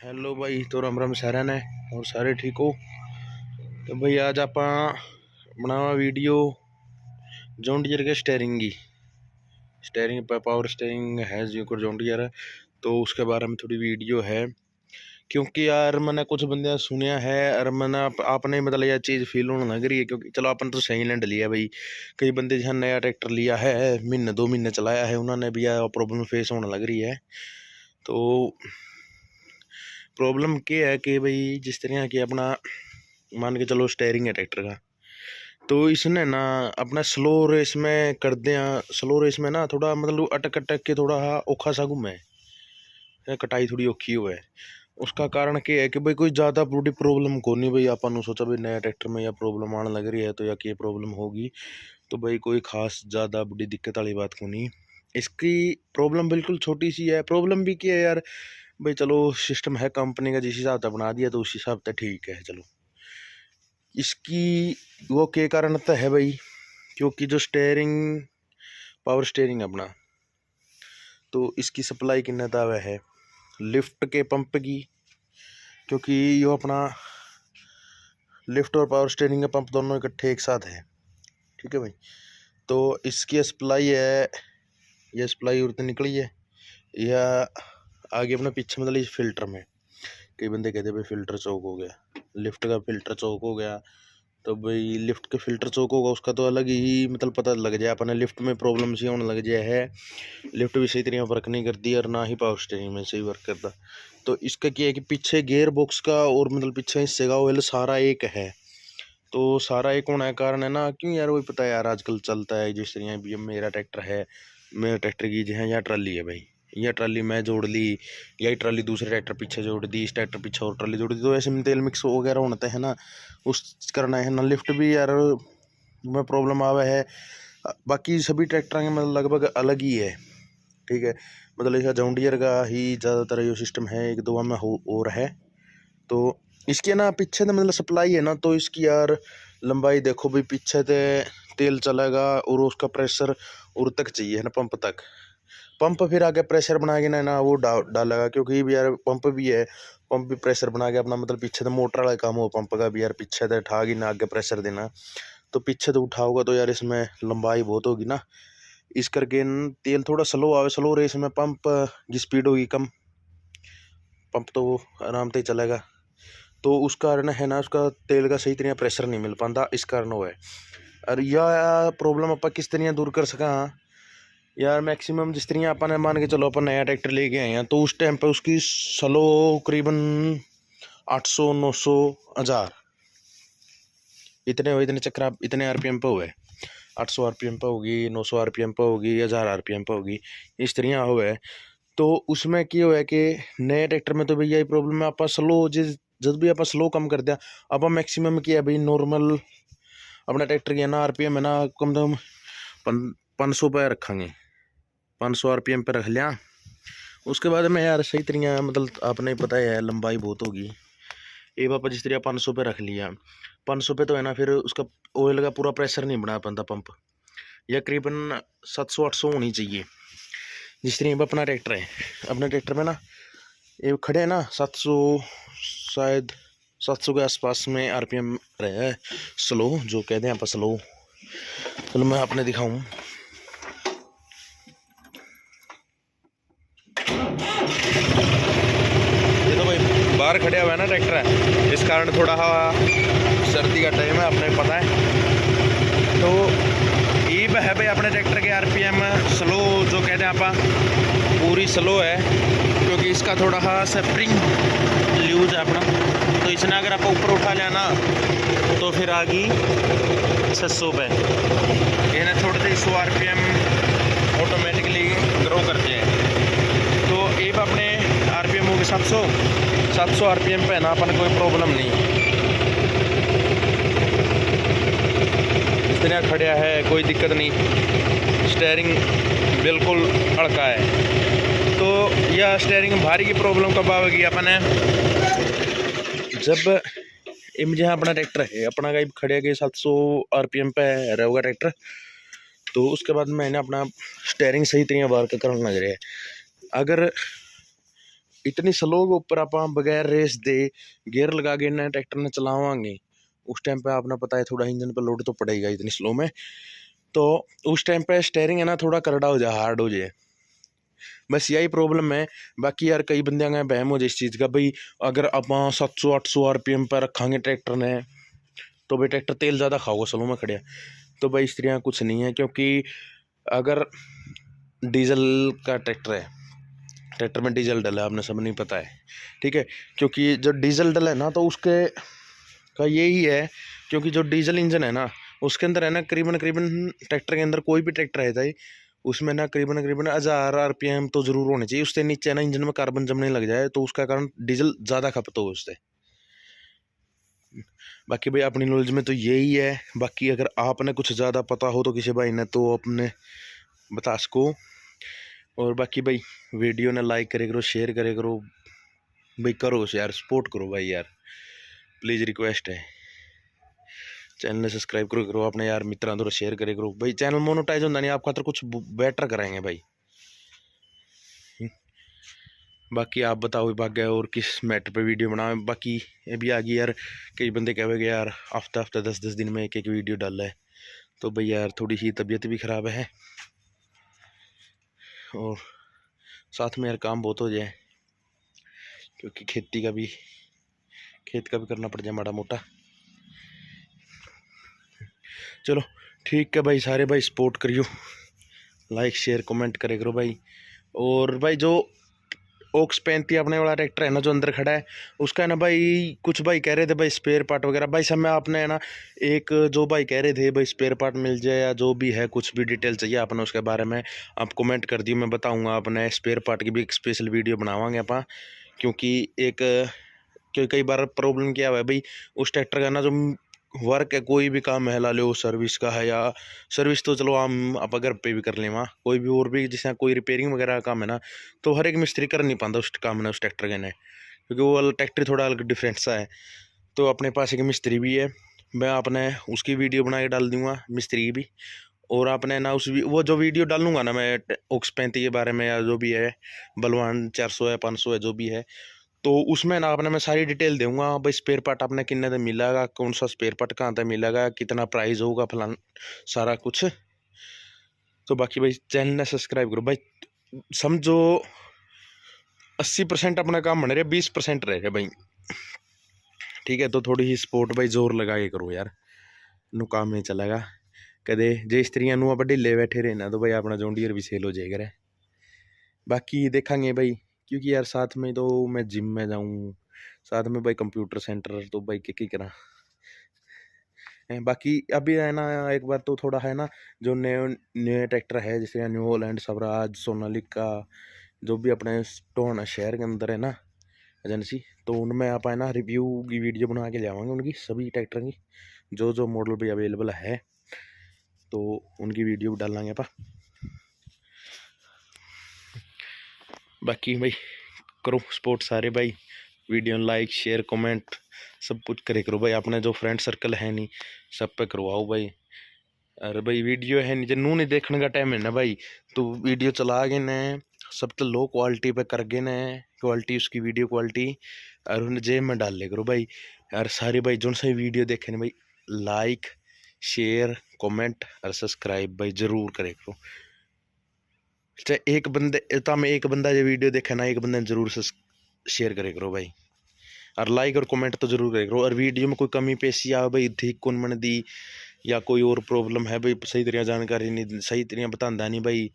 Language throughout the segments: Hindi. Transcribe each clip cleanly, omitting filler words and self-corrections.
हेलो भाई, तो राम राम सारे ने और सारे ठीक हो। तो भाई आज आप बनावा वीडियो जॉन डियर के स्टेयरिंग की स्टेयरिंग पर पावर स्टेयरिंग है जो को जॉन डियर है, तो उसके बारे में थोड़ी वीडियो है। क्योंकि यार मैंने कुछ बंदे सुनिया है और मैंने आपने मतलब यह चीज़ फील होने लग रही है। क्योंकि चलो अपन तो सही लैंड लिया भाई, कई बंदे जहाँ नया ट्रैक्टर लिया है, महीने 2 महीने चलाया है, उन्होंने भी यह प्रॉब्लम फेस होने लग रही है। तो प्रॉब्लम क्या है कि भाई जिस तरह की अपना मान के चलो स्टेयरिंग है ट्रैक्टर का, तो इसने ना अपना स्लो रेस में कर दिया। स्लो रेस में ना थोड़ा मतलब अटक अटक के थोड़ा औखा सा घूमे, कटाई थोड़ी औखी हुआ है। उसका कारण क्या है कि भाई कोई ज़्यादा बड़ी प्रॉब्लम को नहीं। भाई अपन सोचा भाई नया ट्रैक्टर में यह प्रॉब्लम आने लग रही है तो या क्या प्रॉब्लम होगी, तो भाई कोई खास ज़्यादा बड़ी दिक्कत वाली बात को नहीं। इसकी प्रॉब्लम बिल्कुल छोटी सी है। प्रॉब्लम भी क्या है यार, भाई चलो सिस्टम है कंपनी का, जिस हिसाब से बना दिया तो उस हिसाब से ठीक है। चलो इसकी वो के कारण तो है भाई, क्योंकि जो स्टेयरिंग पावर स्टेयरिंग अपना, तो इसकी सप्लाई किन्ने दावे है लिफ्ट के पंप की। क्योंकि यो अपना लिफ्ट और पावर स्टेयरिंग का पंप दोनों इकट्ठे एक साथ है, ठीक है भाई। तो इसकी सप्लाई है, यह सप्लाई उड़ते निकली है या आगे अपना पीछे मतलब इस फिल्टर में। कई बंदे कहते भाई फिल्टर चौक हो गया, लिफ्ट का फिल्टर चौक हो गया। तो भाई लिफ्ट के फिल्टर चौक होगा उसका तो अलग ही मतलब पता लग जाए अपने लिफ्ट में प्रॉब्लम सी होने लग जाए है। लिफ्ट भी सही तरह वर्क नहीं करती और ना ही पावर स्टीयरिंग में सही वर्क करता। तो इसका क्या है कि पीछे गियर बॉक्स का और मतलब पीछे हिस्से का ऑयल सारा एक है। तो सारा एक होने का कारण है ना, क्यों यार वही पता है यार आजकल चलता है जिस तरह भी मेरा ट्रैक्टर है, मेरा ट्रैक्टर की जो है यहाँ ट्राली है भाई, यह ट्राली मैं जोड़ ली, यही ट्राली दूसरे ट्रैक्टर पीछे जोड़ दी, इस ट्रैक्टर पीछे और ट्राली जोड़ दी, तो ऐसे में तेल मिक्स वगैरह होता है ना, उस करना है ना। लिफ्ट भी यार में प्रॉब्लम आवा है। बाकी सभी ट्रैक्टर के मतलब लगभग अलग ही है, ठीक है। मतलब इसका जॉन डियर का ही ज़्यादातर ये सिस्टम है, एक दो में हो और है। तो इसके ना पीछे तो मतलब सप्लाई है ना, तो इसकी यार लंबाई देखो भाई, पीछे से तेल चलेगा और उसका प्रेशर और तक चाहिए है ना, पंप तक। पंप फिर आगे प्रेशर बना के ना वो डालेगा, क्योंकि भी यार पंप भी है, पंप भी प्रेशर बना के अपना मतलब पीछे तो मोटर वाला काम हो पंप का भी यार, पीछे तो उठा के ना आगे प्रेशर देना। तो पीछे तो उठाओगा तो यार इसमें लंबाई बहुत होगी ना, इस करके तेल थोड़ा स्लो आवे। स्लो रेस में पंप की स्पीड होगी कम, पंप तो वो आराम से चलेगा। तो उस कारण है ना, उसका तेल का सही तरह प्रेशर नहीं मिल पाता, इस कारण वो है। और यह प्रॉब्लम आप किस तरह दूर कर सका यार, मैक्सिमम जिस तरह अपन मान के चलो अपन नया ट्रैक्टर लेके आए हैं, तो उस टाइम पे उसकी स्लो करीबन 800 900 1000 इतने चक्कर इतने आरपीएम पे हुए। 800 आरपीएम पे होगी, 900 आरपीएम पे होगी, 1000 आरपीएम पे होगी, इस तरह हुआ है। तो उसमें क्या हुआ है कि नए ट्रैक्टर में तो भैया ये प्रॉब्लम है, आप स्लो जिस जब भी आप स्लो कम कर दिया, आप मैक्सिमम किया भाई नॉर्मल अपना ट्रैक्टर की ना आरपीएम है ना कम से कम 500 पे रखेंगे, 500 आरपीएम पे रख लिया। उसके बाद में यार सही तरह मतलब आपने पता है लंबाई बहुत होगी। एक बार जिस तरह 500 पे रख लिया, 500 पे तो है ना, फिर उसका ऑयल का पूरा प्रेशर नहीं बना पाता पंप, या करीबन 700 800 होनी चाहिए। जिस तरह अपना ट्रैक्टर है, अपने ट्रैक्टर में ना ये खड़े हैं ना 700, शायद 700 के आसपास में आरपीएम रहे है स्लो, जो कहते हैं आप स्लो। चलो मैं आपने दिखाऊं, ये तो भाई बाहर खड़े हुआ है ना ट्रैक्टर है, इस कारण थोड़ा सर्दी का टाइम है, आपने पता है। तो ये है भाई अपने ट्रैक्टर के आरपीएम स्लो, जो कहते हैं आप पूरी स्लो है, क्योंकि इसका थोड़ा स्प्रिंग लूज है अपना। तो इसने अगर आप ऊपर उठा लिया ना तो फिर आ गई 600 पे, ये थोड़े से 100 आरपीएम ऑटोमेटिकली ग्रो करते हैं। तो ये अपने आरपीएम होगी 700 आरपीएम पे ना अपन कोई प्रॉब्लम नहीं। इस तरह खड़ा है, कोई दिक्कत नहीं, स्टेयरिंग बिल्कुल अड़का है। तो यह स्टेयरिंग भारी की प्रॉब्लम कब आएगी अपन है, जब जहाँ अपना ट्रैक्टर है अपना का खड़े के 700 आरपीएम पे रहेगा ट्रैक्टर, तो उसके बाद मैंने अपना स्टेयरिंग सही तरह वर्क करने लग रहा है। अगर इतनी स्लो के उपर आप बगैर रेस दे गेयर लगा के इन्हें ट्रैक्टर ने चलावांगे, उस टाइम पे आपने पता है थोड़ा इंजन पे लोड तो पड़ेगा इतनी स्लो में। तो उस टाइम पे स्टेयरिंग है ना थोड़ा करड़ा हो जाए, हार्ड हो जाए, बस यही प्रॉब्लम है। बाकी यार कई बंदे का बहम हो जाए इस चीज़ का, भाई अगर आप 700-800 RPM पर रखांगे ट्रैक्टर ने तो भाई ट्रैक्टर तेल ज़्यादा खाओगे स्लो में खड़े। तो भाई इस तरह कुछ नहीं है, क्योंकि अगर डीजल का ट्रैक्टर है, ट्रैक्टर में डीजल डला है, आपने सब नहीं पता है, ठीक है। क्योंकि जो डीजल डला है ना तो उसके का यही है, क्योंकि जो डीजल इंजन है ना उसके अंदर है ना करीबन ट्रैक्टर के अंदर कोई भी ट्रैक्टर है चाहे उसमें ना करीबन 1000 RPM तो जरूर होने चाहिए, उससे नीचे ना इंजन में कार्बन जमने लग जाए तो उसका कारण डीजल ज़्यादा खपत हो उससे। बाकी भाई अपनी नॉलेज में तो यही है, बाकी अगर आपने कुछ ज़्यादा पता हो तो किसी भाई ने तो अपने बता सको। और बाकी भाई वीडियो ने लाइक करे करो, शेयर करे करो भाई, करो यार, सपोर्ट करो भाई यार, प्लीज़ रिक्वेस्ट है। चैनल ने सब्सक्राइब करो अपने यार मित्रों तो शेयर करे करो भाई, चैनल मोनोटाइज होता नहीं, आप खातर कुछ बेटर कराएंगे भाई। बाकी आप बताओ भाग्य और किस मैटर पे वीडियो बनाए। बाकी ये भी आ गई यार, कई बंदे कहेंगे यार हफ्ता 10 दिन में एक वीडियो डाला है, तो भाई यार थोड़ी सी तबीयत भी ख़राब है और साथ में यार काम बहुत हो जाए, क्योंकि खेत का भी करना पड़ जाए माड़ा मोटा। चलो ठीक है भाई, सारे भाई सपोर्ट करियो, लाइक शेयर कमेंट करे करो भाई। और भाई जो ओक्स 35 अपने वाला ट्रैक्टर है ना जो अंदर खड़ा है, उसका है ना भाई कुछ भाई कह रहे थे भाई स्पेयर पार्ट वगैरह, भाई सब में आपने है ना एक जो भाई कह रहे थे भाई स्पेयर पार्ट मिल जाए या जो भी है कुछ भी डिटेल चाहिए आपने उसके बारे में आप कमेंट कर दियो, मैं बताऊंगा। अपने स्पेयर पार्ट की भी एक स्पेशल वीडियो बनावांगे आप, क्योंकि कई बार प्रॉब्लम क्या हुआ है भाई उस ट्रैक्टर का ना जो वर्क है, कोई भी काम है ला लो सर्विस का है, या सर्विस तो चलो हम आप घर पे भी कर लें, वहाँ कोई भी और भी जैसे कोई रिपेयरिंग वगैरह का काम है ना तो हर एक मिस्त्री कर नहीं पाता उस काम ने उस ट्रैक्टर के ने, क्योंकि वो वाला ट्रैक्टर थोड़ा अलग डिफरेंट सा है। तो अपने पास एक मिस्त्री भी है, मैं आपने उसकी वीडियो बना के डाल दूँगा मिस्त्री भी। और आपने ना वो जो वीडियो डालूंगा ना मैं ओक्स 35 के बारे में या जो भी है बलवान 400 है 500 है जो भी है, तो उसमें ना आपने मैं सारी डिटेल दूंगा भाई, स्पेयर पार्ट आपने कितने तक मिलेगा, कौन सा स्पेयर पार्ट कहाँ तक मिलेगा, कितना प्राइस होगा फलान सारा कुछ। तो बाकी भाई चैनल ने सब्सक्राइब करो भाई, समझो 80% अपना काम बन रहा है, 20% रह गया भाई, ठीक है। तो थोड़ी ही सपोर्ट भाई जोर लगा के करो यार, नु काम नहीं चलेगा कदे जे स्त्रियां आप ढिले बैठे रहे ना तो भाई अपना जॉन्डियर भी सेल हो जाएगा। बाकी देखेंगे भाई, क्योंकि यार साथ में तो मैं जिम में जाऊँ, साथ में भाई कंप्यूटर सेंटर, तो भाई क्या करा। बाकी अभी है ना एक बार तो थोड़ा है ना जो नए नए ट्रैक्टर है जैसे न्यू हॉलैंड, स्वराज, सोनालिका, जो भी अपने टोन शहर के अंदर है ना एजेंसी, तो उनमें आप है ना रिव्यू की वीडियो बना के ले आवांगे उनकी सभी ट्रैक्टर की, जो जो मॉडल भी अवेलेबल है तो उनकी वीडियो भी डालेंगे आप। बाकी भाई करो सपोर्ट सारे भाई, वीडियो लाइक शेयर कमेंट सब कुछ करे करो भाई, अपने जो फ्रेंड सर्कल है नहीं सब पे करवाओ भाई। अरे भाई वीडियो है नहीं नू नहीं देखने का टाइम है ना भाई, तो वीडियो चला गए न सब तो लो क्वालिटी पे कर गए न, क्वालिटी उसकी वीडियो क्वालिटी और उन्हें जेब में डाल ले करो भाई। यार सारे भाई जो सा वीडियो देखे ना भाई लाइक शेयर कमेंट और सब्सक्राइब भाई जरूर करे करो, चाहे एक बंदे तो मैं एक बंदा जो वीडियो देखे ना एक बंदे जरूर शेयर करे करो भाई, और लाइक और कमेंट तो जरूर करे करो। और वीडियो में कोई कमी पेशी आ भाई ठीक कौन मन दी या कोई और प्रॉब्लम है भाई सही तरह जानकारी नहीं सही तरह बताता नहीं भाई,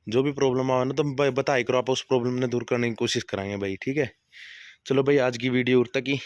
जो भी प्रॉब्लम आ ना तो भाई बताए करो, आप उस प्रॉब्लम ने दूर करने की कोशिश कराएंगे भाई, ठीक है। चलो भाई आज की वीडियो तक ही।